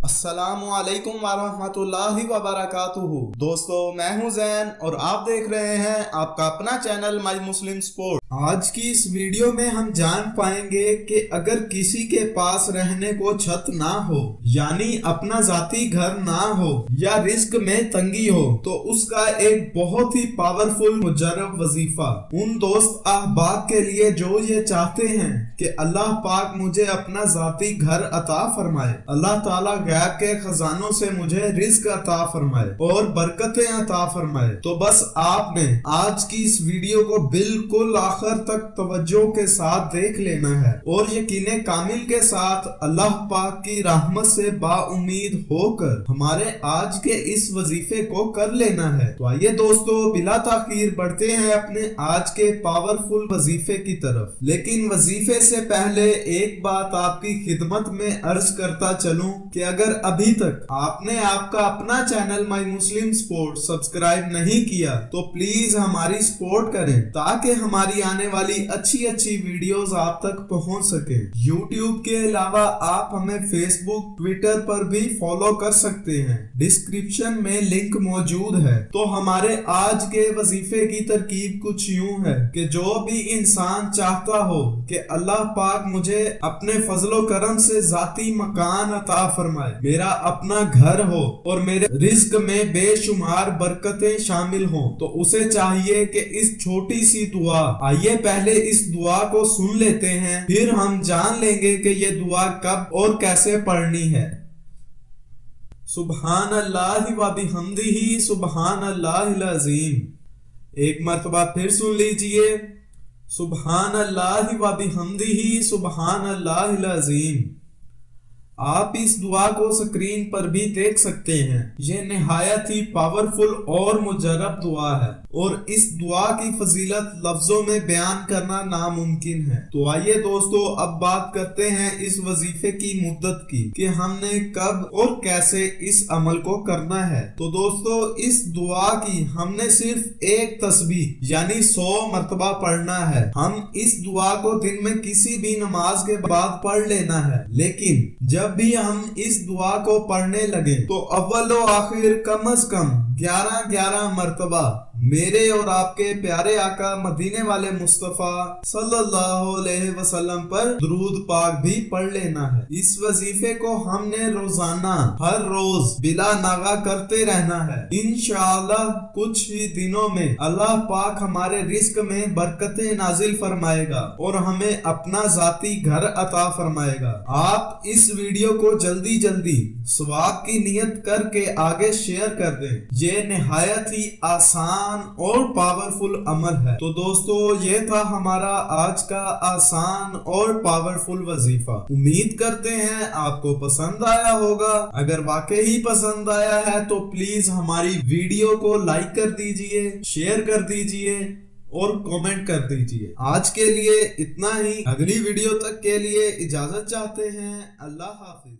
अस्सलामुअलैकुम वरहमतुल्लाहि वबरकातुहू। दोस्तों, मैं हूं जैन और आप देख रहे हैं आपका अपना चैनल माई मुस्लिम स्पोर्ट। आज की इस वीडियो में हम जान पाएंगे कि अगर किसी के पास रहने को छत ना हो, यानी अपना जाती घर ना हो या रिस्क में तंगी हो, तो उसका एक बहुत ही पावरफुल मुजर्रब वजीफा उन दोस्त अहबाब के लिए जो ये चाहते हैं कि अल्लाह पाक मुझे अपना जाती घर अता फरमाए, अल्लाह ताला गैब के खजानों से मुझे रिस्क अता फरमाए और बरकतें अता फरमाए। तो बस आपने आज की इस वीडियो को बिल्कुल आखिर तक तवज्जो के साथ देख लेना है और यकीने कामिल के साथ अल्लाह पाक की रहमत से बाउम्मीद होकर हमारे आज के इस वजीफे को कर लेना है। तो आइए दोस्तों, बिला ताखीर बढ़ते हैं अपने आज के पावरफुल वजीफे की तरफ। लेकिन वजीफे से पहले एक बात आपकी खिदमत में अर्ज करता चलूं कि अगर अभी तक आपने आपका अपना channel my Muslim sport subscribe नहीं किया तो प्लीज हमारी सपोर्ट करें ताकि हमारी आने वाली अच्छी अच्छी वीडियोस आप तक पहुंच सके। यूट्यूब के अलावा आप हमें फेसबुक, ट्विटर पर भी फॉलो कर सकते हैं, डिस्क्रिप्शन में लिंक मौजूद है। तो हमारे आज के वजीफे की तरकीब कुछ यूं है कि जो भी इंसान चाहता हो कि अल्लाह पाक मुझे अपने फजलो करम से जाती मकान अता फरमाए, मेरा अपना घर हो और मेरे रिज्क में बेशुमार बरकतें शामिल हों, तो उसे चाहिए कि इस छोटी सी दुआ, आइए पहले इस दुआ को सुन लेते हैं, फिर हम जान लेंगे कि ये दुआ कब और कैसे पढ़नी है। सुबहान अल्लाह व बिहम्दिही सुबहान अल्लाहिल अज़ीम। एक मर्तबा फिर सुन लीजिए, सुबहान अल्लाह व बिहम्दिही सुबहान अल्लाहिल अज़ीम। आप इस दुआ को स्क्रीन पर भी देख सकते हैं। ये निहायत ही पावरफुल और मुजर्रब दुआ है और इस दुआ की फजीलत लफ्जों में बयान करना नामुमकिन है। तो आइए दोस्तों, अब बात करते हैं इस वजीफे की मुद्दत की कि हमने कब और कैसे इस अमल को करना है। तो दोस्तों, इस दुआ की हमने सिर्फ एक तस्बीह यानी 100 मरतबा पढ़ना है। हम इस दुआ को दिन में किसी भी नमाज के बाद पढ़ लेना है, लेकिन जब भी हम इस दुआ को पढ़ने लगे तो अव्वल व आखिर कम अज कम 11-11 मरतबा मेरे और आपके प्यारे आका मदीने वाले मुस्तफा सल्लल्लाहु अलैहि वसल्लम पर दुरूद पाक भी पढ़ लेना है। इस वजीफे को हमने रोजाना हर रोज बिला नागा करते रहना है। इंशाअल्लाह कुछ ही दिनों में अल्लाह पाक हमारे रिस्क में बरकतें नाजिल फरमाएगा और हमें अपना जाती घर अता फरमाएगा। आप इस वीडियो को जल्दी जल्दी सवाब की नियत करके आगे शेयर कर दें। ये निहायत ही आसान और पावरफुल अमल है। तो दोस्तों, ये था हमारा आज का आसान और पावरफुल वजीफा। उम्मीद करते हैं आपको पसंद आया होगा। अगर वाकई ही पसंद आया है तो प्लीज हमारी वीडियो को लाइक कर दीजिए, शेयर कर दीजिए और कमेंट कर दीजिए। आज के लिए इतना ही। अगली वीडियो तक के लिए इजाजत चाहते हैं। अल्लाह हाफिज।